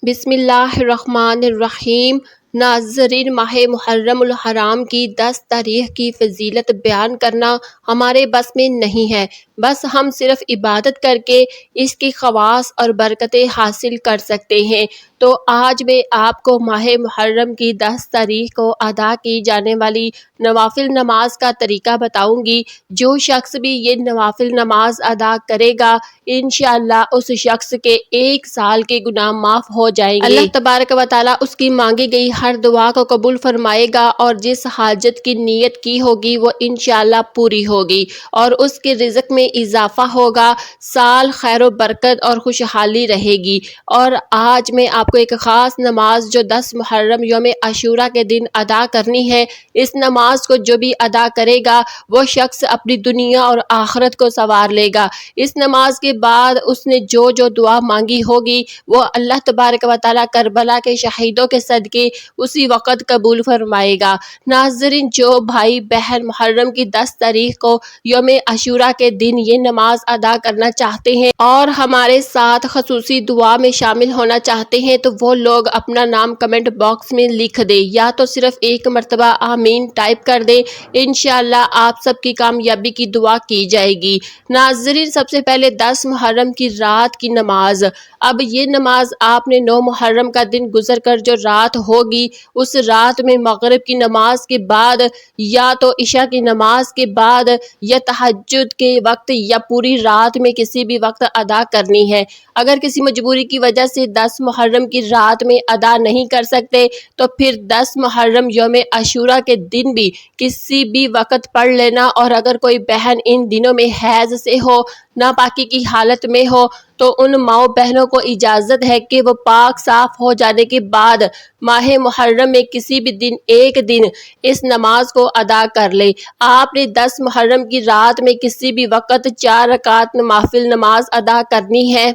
بسم اللہ الرحمن الرحیم۔ ناظرین، ماہ محرم الحرام کی 10 تاریخ کی فضیلت بیان کرنا ہمارے بس میں نہیں ہے، بس ہم صرف عبادت کر کے اس کی خواص اور برکتیں حاصل کر سکتے ہیں۔ تو آج میں آپ کو ماہ محرم کی 10 تاریخ کو ادا کی جانے والی نوافل نماز کا طریقہ بتاؤں گی۔ جو شخص بھی یہ نوافل نماز ادا کرے گا انشاءاللہ اس شخص کے 1 سال کے گناہ معاف ہو جائیں گے۔ اللہ تبارک و تعالیٰ اس کی مانگی گئی ہر دعا کو قبول فرمائے گا اور جس حاجت کی نیت کی ہوگی وہ انشاءاللہ پوری ہوگی اور اس کے رزق میں اضافہ ہوگا، سال خیر و برکت اور خوشحالی رہے گی۔ اور آج میں آپ کو ایک خاص نماز جو 10 محرم یوم عاشورہ کے دن ادا کرنی ہے، اس نماز کو جو بھی ادا کرے گا وہ شخص اپنی دنیا اور آخرت کو سنوار لے گا۔ اس نماز کے بعد اس نے جو دعا مانگی ہوگی وہ اللہ تبارک و تعالیٰ کربلا کے شہیدوں کے صدقے اسی وقت قبول فرمائے گا۔ ناظرین، جو بھائی بہن محرم کی 10 تاریخ کو یوم عاشورہ کے دن یہ نماز ادا کرنا چاہتے ہیں اور ہمارے ساتھ خصوصی دعا میں شامل ہونا چاہتے ہیں تو وہ لوگ اپنا نام کمنٹ باکس میں لکھ دیں یا تو صرف ایک مرتبہ آمین ٹائپ کر دیں، انشاءاللہ آپ سب کی کامیابی کی دعا کی جائے گی۔ ناظرین، سب سے پہلے 10 محرم کی رات کی نماز۔ اب یہ نماز آپ نے 9 محرم کا دن گزر کر جو رات ہوگی اس رات میں مغرب کی نماز کے بعد یا تو عشاء کی نماز کے بعد یا تہجد کے وقت یا پوری رات میں کسی بھی وقت ادا کرنی ہے۔ اگر کسی مجبوری کی وجہ سے 10 محرم کی رات میں ادا نہیں کر سکتے تو پھر 10 محرم یوم عاشورہ کے دن بھی کسی بھی وقت پڑھ لینا، اور اگر کوئی بہن ان دنوں میں حیض سے ہو، ناپاکی کی حالت میں ہو تو ان ماؤں بہنوں کو اجازت ہے کہ وہ پاک صاف ہو جانے کے بعد ماہ محرم میں کسی بھی دن ایک دن اس نماز کو ادا کر لے۔ آپ نے 10 محرم کی رات میں کسی بھی وقت 4 رکعت نوافل نماز ادا کرنی ہے۔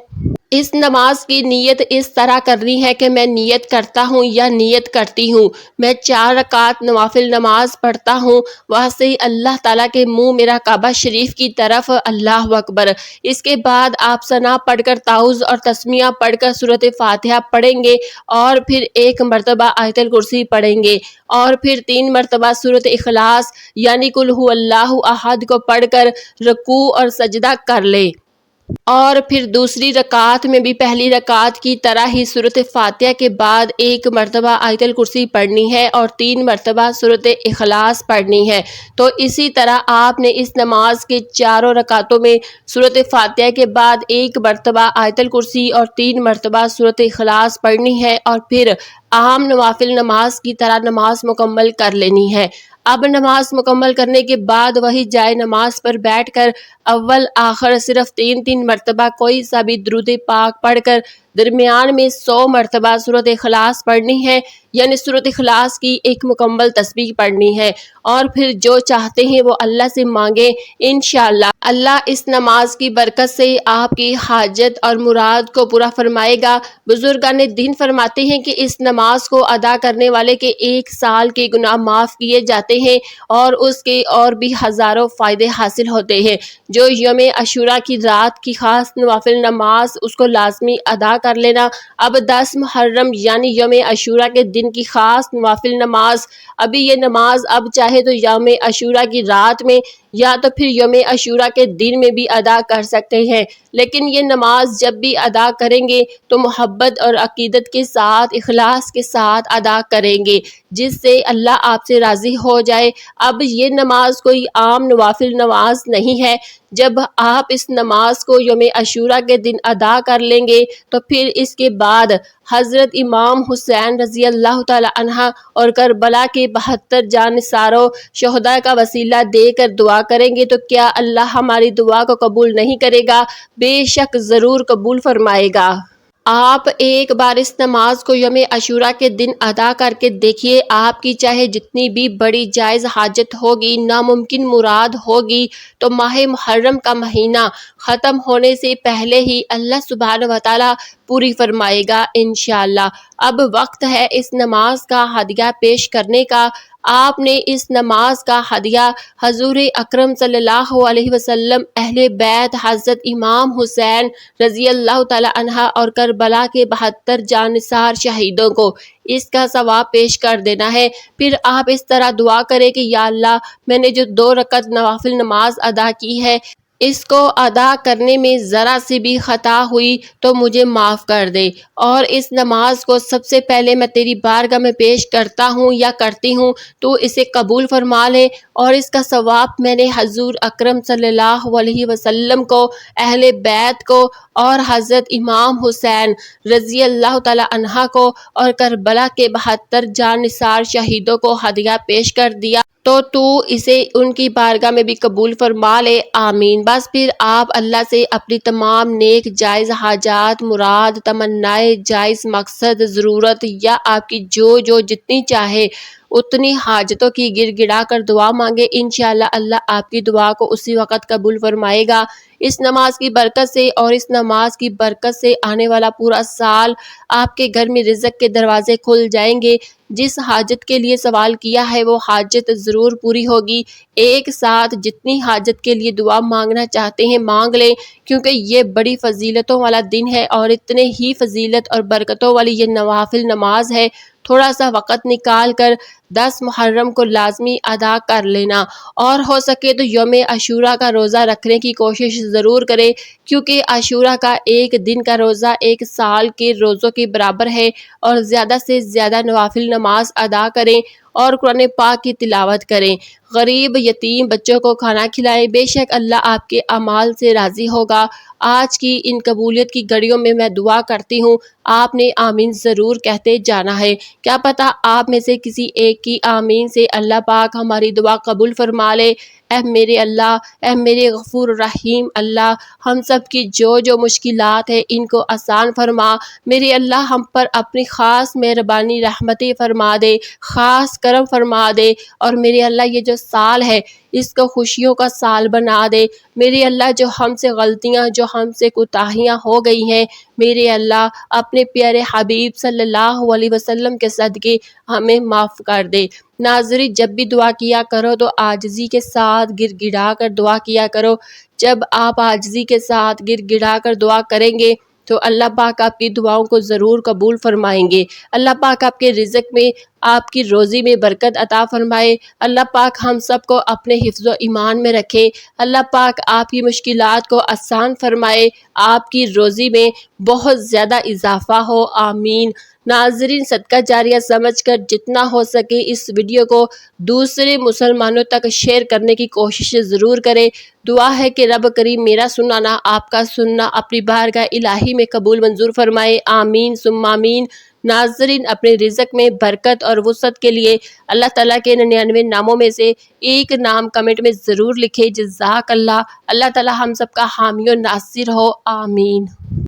اس نماز کی نیت اس طرح کرنی ہے کہ میں نیت کرتا ہوں یا نیت کرتی ہوں، میں 4 رکعت نوافل نماز پڑھتا ہوں، وہاں سے اللہ تعالیٰ کے منہ میرا کعبہ شریف کی طرف، اللہ اکبر۔ اس کے بعد آپ ثنا پڑھ کر تعوذ اور تسمیہ پڑھ کر سورۃ فاتحہ پڑھیں گے اور پھر 1 مرتبہ آیت الکرسی پڑھیں گے اور پھر 3 مرتبہ سورۃ اخلاص یعنی قل ھو اللہ احد کو پڑھ کر رکوع اور سجدہ کر لیں، اور پھر دوسری رکعت میں بھی پہلی رکعت کی طرح ہی سورۃ فاتحہ کے بعد 1 مرتبہ آیت الکرسی پڑھنی ہے اور 3 مرتبہ سورۃ اخلاص پڑھنی ہے۔ تو اسی طرح آپ نے اس نماز کے چاروں رکعتوں میں سورۃ فاتحہ کے بعد 1 مرتبہ آیت الکرسی اور 3 مرتبہ سورۃ اخلاص پڑھنی ہے اور پھر عام نوافل نماز کی طرح نماز مکمل کر لینی ہے۔ اب نماز مکمل کرنے کے بعد وہی جائے نماز پر بیٹھ کر اول آخر صرف 3 مرتبہ کوئی سا بھی درود پاک پڑھ کر درمیان میں 100 مرتبہ سورۃ اخلاص پڑھنی ہے، یعنی سورۃ اخلاص کی 1 مکمل تسبیح پڑھنی ہے، اور پھر جو چاہتے ہیں وہ اللہ سے مانگیں، انشاءاللہ اللہ اس نماز کی برکت سے آپ کی حاجت اور مراد کو پورا فرمائے گا۔ بزرگان دین فرماتے ہیں کہ اس نماز کو ادا کرنے والے کے 1 سال کے گناہ معاف کیے جاتے ہیں اور اس کے اور بھی ہزاروں فائدے حاصل ہوتے ہیں۔ جو یوم عاشورہ کی رات کی خاص نوافل نماز اس کو لازمی ادا کر لینا۔ اب 10 محرم یعنی یوم عاشورہ کے دن کی خاص نوافل نماز، ابھی یہ نماز اب چاہے تو یوم عاشورہ کی رات میں یا تو پھر یوم عاشورہ کے دن میں بھی ادا کر سکتے ہیں، لیکن یہ نماز جب بھی ادا کریں گے تو محبت اور عقیدت کے ساتھ، اخلاص کے ساتھ ادا کریں گے جس سے اللہ آپ سے راضی ہو جائے۔ اب یہ نماز کوئی عام نوافل نماز نہیں ہے۔ جب آپ اس نماز کو یوم عاشورہ کے دن ادا کر لیں گے تو پھر اس کے بعد حضرت امام حسین رضی اللہ تعالی عنہ اور کربلا کے 72 جانثاروں شہداء کا وسیلہ دے کر دعا کریں گے تو کیا اللہ ہماری دعا کو قبول نہیں کرے گا؟ بے شک ضرور قبول فرمائے گا۔ آپ ایک بار اس نماز کو یوم عاشورہ کے دن ادا کر کے دیکھیے، آپ کی چاہے جتنی بھی بڑی جائز حاجت ہوگی، ناممکن مراد ہوگی، تو ماہ محرم کا مہینہ ختم ہونے سے پہلے ہی اللہ سبحانہ و تعالیٰ پوری فرمائے گا انشاءاللہ۔ اب وقت ہے اس نماز کا ہدیہ پیش کرنے کا۔ آپ نے اس نماز کا ہدیہ حضور اکرم صلی اللہ علیہ وسلم، اہل بیت حضرت امام حسین رضی اللہ تعالی عنہ اور کربلا کے 72 جانثار شہیدوں کو اس کا ثواب پیش کر دینا ہے۔ پھر آپ اس طرح دعا کریں کہ یا اللہ، میں نے جو 2 رکعت نوافل نماز ادا کی ہے، اس کو ادا کرنے میں ذرا سی بھی خطا ہوئی تو مجھے معاف کر دے، اور اس نماز کو سب سے پہلے میں تیری بارگاہ میں پیش کرتا ہوں یا کرتی ہوں، تو اسے قبول فرما لے، اور اس کا ثواب میں نے حضور اکرم صلی اللہ علیہ وسلم کو، اہل بیت کو، اور حضرت امام حسین رضی اللہ تعالی عنہ کو اور کربلا کے 72 جانثار شہیدوں کو ہدیہ پیش کر دیا، تو اسے ان کی بارگاہ میں بھی قبول فرما لے، آمین۔ بس پھر آپ اللہ سے اپنی تمام نیک جائز حاجات، مراد، تمنائے جائز مقصد، ضرورت یا آپ کی جو جتنی چاہے اتنی حاجتوں کی گر گڑا کر دعا مانگے، انشاءاللہ اللہ آپ کی دعا کو اسی وقت قبول فرمائے گا۔ اس نماز کی برکت سے اور اس نماز کی برکت سے آنے والا پورا سال آپ کے گھر میں رزق کے دروازے کھل جائیں گے۔ جس حاجت کے لیے سوال کیا ہے وہ حاجت ضرور پوری ہوگی۔ ایک ساتھ جتنی حاجت کے لیے دعا مانگنا چاہتے ہیں مانگ لیں، کیونکہ یہ بڑی فضیلتوں والا دن ہے اور اتنے ہی فضیلت اور برکتوں والی یہ نوافل نماز ہے۔ تھوڑا سا وقت نکال کر 10 محرم کو لازمی ادا کر لینا، اور ہو سکے تو یوم عاشوراء کا روزہ رکھنے کی کوشش ضرور کریں، کیونکہ عاشوراء کا ایک دن کا روزہ 1 سال کے روزوں کے برابر ہے۔ اور زیادہ سے زیادہ نوافل نماز ادا کریں اور قرآن پاک کی تلاوت کریں، غریب یتیم بچوں کو کھانا کھلائیں، بے شک اللہ آپ کے اعمال سے راضی ہوگا۔ آج کی ان قبولیت کی گھڑیوں میں میں دعا کرتی ہوں، آپ نے آمین ضرور کہتے جانا ہے۔ کیا پتہ آپ میں سے کسی ایک کی آمین سے اللہ پاک ہماری دعا قبول فرما لے۔ اے میرے اللہ، اے میرے غفور رحیم اللہ، ہم سب کی جو مشکلات ہیں ان کو آسان فرما۔ میرے اللہ ہم پر اپنی خاص مہربانی رحمتیں فرما دے، خاص کرم فرما دے، اور میرے اللہ یہ جو سال ہے اس کو خوشیوں کا سال بنا دے۔ میرے اللہ جو ہم سے غلطیاں، جو ہم سے کوتاہیاں ہو گئی ہیں، میرے اللہ اپنے پیارے حبیب صلی اللہ علیہ وسلم کے صدقے ہمیں معاف کر دے۔ ناظرین، جب بھی دعا کیا کرو تو عاجزی کے ساتھ گر گڑا کر دعا کیا کرو۔ جب آپ عاجزی کے ساتھ گر گڑا کر دعا کریں گے تو اللہ پاک آپ کی دعاؤں کو ضرور قبول فرمائیں گے۔ اللہ پاک آپ کے رزق میں، آپ کی روزی میں برکت عطا فرمائے۔ اللہ پاک ہم سب کو اپنے حفظ و ایمان میں رکھے۔ اللہ پاک آپ کی مشکلات کو آسان فرمائے، آپ کی روزی میں بہت زیادہ اضافہ ہو، آمین۔ ناظرین، صدقہ جاریہ سمجھ کر جتنا ہو سکے اس ویڈیو کو دوسرے مسلمانوں تک شیئر کرنے کی کوشش ضرور کریں۔ دعا ہے کہ رب کریم میرا سنانا، آپ کا سننا اپنی بارگاہ الہی میں قبول منظور فرمائے، آمین ثم آمین۔ ناظرین، اپنے رزق میں برکت اور وسعت کے لیے اللہ تعالیٰ کے 99 ناموں میں سے ایک نام کمنٹ میں ضرور لکھیں، جزاک اللہ۔ اللہ تعالیٰ ہم سب کا حامی و ناصر ہو، آمین۔